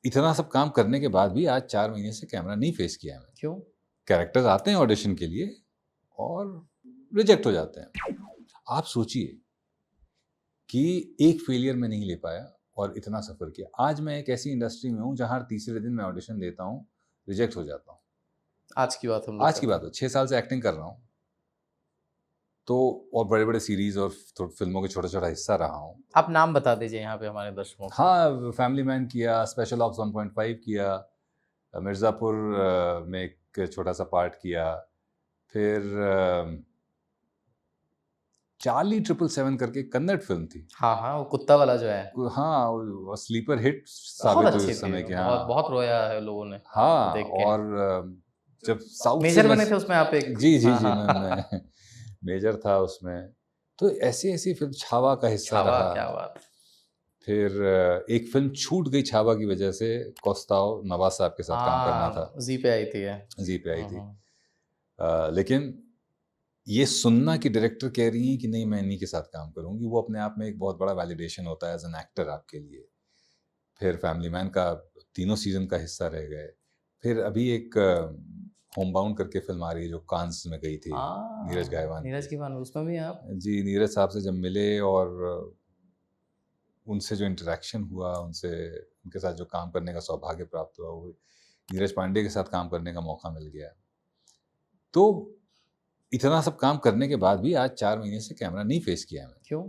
इतना सब काम करने के बाद भी आज 4 महीने से कैमरा नहीं फेस किया है मैंने। क्यों? कैरेक्टर्स आते हैं ऑडिशन के लिए और रिजेक्ट हो जाते हैं। आप सोचिए कि एक फेलियर में नहीं ले पाया और इतना सफ़र किया। आज मैं एक ऐसी इंडस्ट्री में हूँ जहाँ हर तीसरे दिन मैं ऑडिशन देता हूँ, रिजेक्ट हो जाता हूँ। आज की बात हम लोग आज की बात है, 6 साल से एक्टिंग कर रहा हूँ, तो और बड़े-बड़े सीरीज़ और फिल्मों के छोटा-छोटा हिस्सा रहा हूँ। आप नाम बता दीजिए यहाँ पे हमारे दर्शकों को। हाँ, फैमिली मैन किया, स्पेशल ऑप्स 1.5 किया, मिर्ज़ापुर में एक छोटा-सा पार्ट किया, फिर चार्ली 777 करके कन्नड़ फिल्म थी। हाँ, हाँ, वो कुत्ता वाला जो है। हाँ, वो स्लीपर हिट बहुत साबित हुई अच्छी उस थी, समय की। बहुत हाँ, बहुत रोया है लोगों ने हाँ, देख के। और जब साउथ से मेजर बने थे उसमें आप एक। जी, जी, हाँ, जी, हाँ। मैं मेजर था उसमें। तो ऐसी-ऐसी फिल्म छावा का हिस्सा छावा, रहा। क्या बात। फिर एक फिल्म छूट गई छावा की वजह से, कोस्ताव नवाज़ साहब के साथ काम करना था। हाँ, जी पे आई थी ये। जी पे आई थी। हम्म। लेकिन ये सुनना कि डायरेक्टर कह रही हैं कि नहीं मैं इन्हीं के साथ काम करूँगी, वो अपने आप में एक बहुत बड़ा वैलिडेशन होता है एज़ एन एक्टर आपके लिए। फिर फैमिली मैन का तीनों सीज़न का हिस्सा रह गए। फिर अभी एक होमबाउंड करके फ़िल्म आ रही है जो कांस में गई थी, नीरज गायवान नीरज की। की, उसमें भी आप। जी, नीरज साहब से जब मिले और उनसे जो इंटरेक्शन हुआ, उनके साथ जो काम करने का सौभाग्य प्राप्त हुआ, वो नीरज पांडे के साथ काम करने का मौका मिल गया। तो इतना सब काम करने के बाद भी आज 4 महीने से कैमरा नहीं फेस किया है मैंने। क्यों?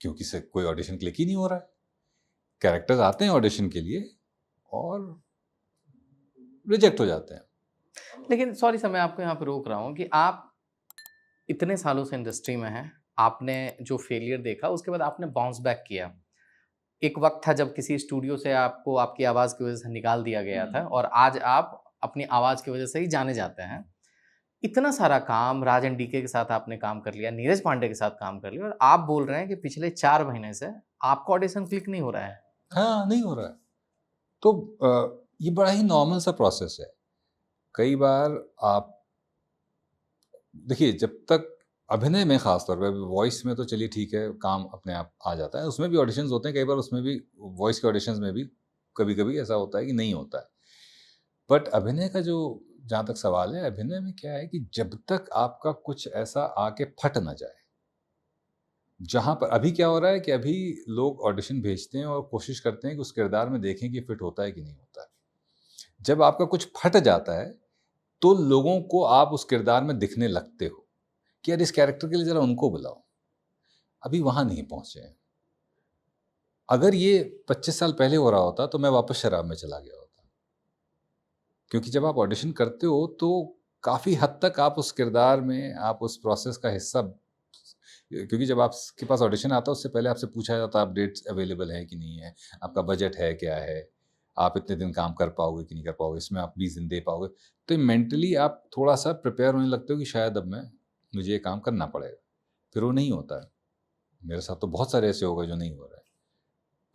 क्योंकि कोई ऑडिशन क्लिक ही नहीं हो रहा है। कैरेक्टर्स आते हैं ऑडिशन के लिए और रिजेक्ट हो जाते हैं। लेकिन सॉरी सर, मैं आपको यहाँ पे रोक रहा हूँ कि आप इतने सालों से इंडस्ट्री में हैं, आपने जो फेलियर देखा उसके बाद आपने बाउंस बैक किया। एक वक्त था जब किसी स्टूडियो से आपको आपकी आवाज़ की वजह से निकाल दिया गया था और आज आप अपनी आवाज़ की वजह से ही जाने जाते हैं। इतना सारा काम राजन डीके के साथ आपने काम कर लिया, नीरज पांडे के साथ काम कर लिया और आप बोल रहे हैं कि पिछले 4 महीने से आपका ऑडिशन क्लिक नहीं हो रहा है। हाँ, नहीं हो रहा है। तो ये बड़ा ही नॉर्मल सा प्रोसेस है। कई बार आप देखिए, जब तक अभिनय में ख़ास तौर पे, वॉइस में तो चलिए ठीक है, काम अपने आप आ जाता है। उसमें भी ऑडिशंस होते हैं, कई बार उसमें भी वॉइस के ऑडिशंस में भी कभी-कभी ऐसा होता है कि नहीं होता है। बट अभिनय का जो जहाँ तक सवाल है, अभिनय में क्या है कि जब तक आपका कुछ ऐसा आके फट ना जाए, जहाँ पर अभी क्या हो रहा है कि अभी लोग ऑडिशन भेजते हैं और कोशिश करते हैं कि उस किरदार में देखें कि फिट होता है कि नहीं होता है। जब आपका कुछ फट जाता है, तो लोगों को आप उस किरदार में दिखने लगते हो कि यार इस कैरेक्टर के लिए ज़रा उनको बुलाओ। अभी वहाँ नहीं पहुँचे हैं। अगर ये 25 साल पहले हो रहा होता तो मैं वापस शराब में चला गया होता। क्योंकि जब आप ऑडिशन करते हो तो काफ़ी हद तक आप उस किरदार में, आप उस प्रोसेस का हिस्सा, क्योंकि जब आपके पास ऑडिशन आता है उससे पहले आपसे पूछा जाता है आप डेट्स अवेलेबल है कि नहीं है, आपका बजट है क्या है, आप इतने दिन काम कर पाओगे कि नहीं कर पाओगे, इसमें आप 20 दिन दे पाओगे। तो मेंटली आप थोड़ा सा प्रिपेयर होने लगते हो कि शायद अब मुझे ये काम करना पड़ेगा। फिर वो नहीं होता है। मेरे साथ तो बहुत सारे ऐसे हो गए जो नहीं हो रहा है।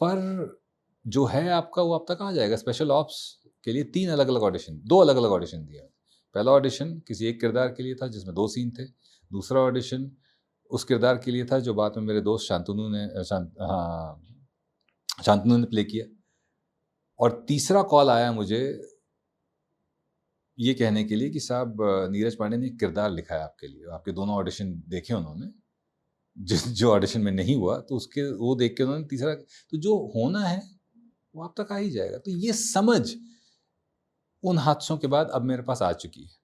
पर जो है आपका वो अब तक आ जाएगा। स्पेशल ऑप्स के लिए 3 अलग-अलग ऑडिशन, 2 अलग-अलग ऑडिशन दिए। पहला ऑडिशन किसी एक किरदार के लिए था जिसमें 2 सीन थे। दूसरा ऑडिशन उस किरदार के लिए था जो बाद में मेरे दोस्त शांतनु ने प्ले किया। और तीसरा कॉल आया मुझे ये कहने के लिए कि साहब नीरज पांडे ने एक किरदार लिखा है आपके लिए। आपके दोनों ऑडिशन देखे उन्होंने। जो ऑडिशन में नहीं हुआ तो उसके वो देख के उन्होंने तीसरा, तो जो होना है वो आप तक आ ही जाएगा। तो ये समझ उन हादसों के बाद अब मेरे पास आ चुकी है।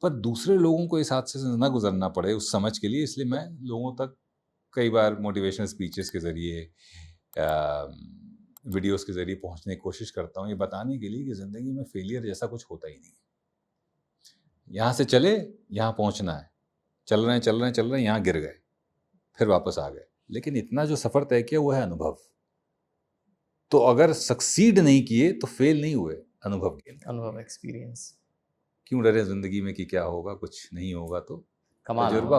पर दूसरे लोगों को इस हादसे से ना गुजरना पड़े उस समझ के लिए, इसलिए मैं लोगों तक कई बार मोटिवेशनल स्पीचेस के ज़रिए, वीडियोस के ज़रिए पहुंचने की कोशिश करता हूँ, ये बताने के लिए कि ज़िंदगी में फेलियर जैसा कुछ होता ही नहीं। यहाँ से चले, यहाँ पहुंचना है, चल रहे हैं, यहाँ गिर गए, फिर वापस आ गए, लेकिन इतना जो सफ़र तय किया वो है अनुभव। तो अगर सक्सीड नहीं किए तो फेल नहीं हुए, अनुभव के, अनुभव, एक्सपीरियंस। क्यों डरे जिंदगी में कि क्या होगा, कुछ नहीं होगा तो तजुर्बा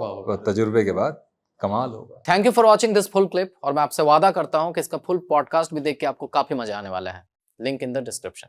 होगा, तजुर्बे के बाद कमाल होगा। Thank you for watching this full clip और मैं आपसे वादा करता हूं कि इसका फुल पॉडकास्ट भी देख के आपको काफी मजा आने वाला है। Link in the description.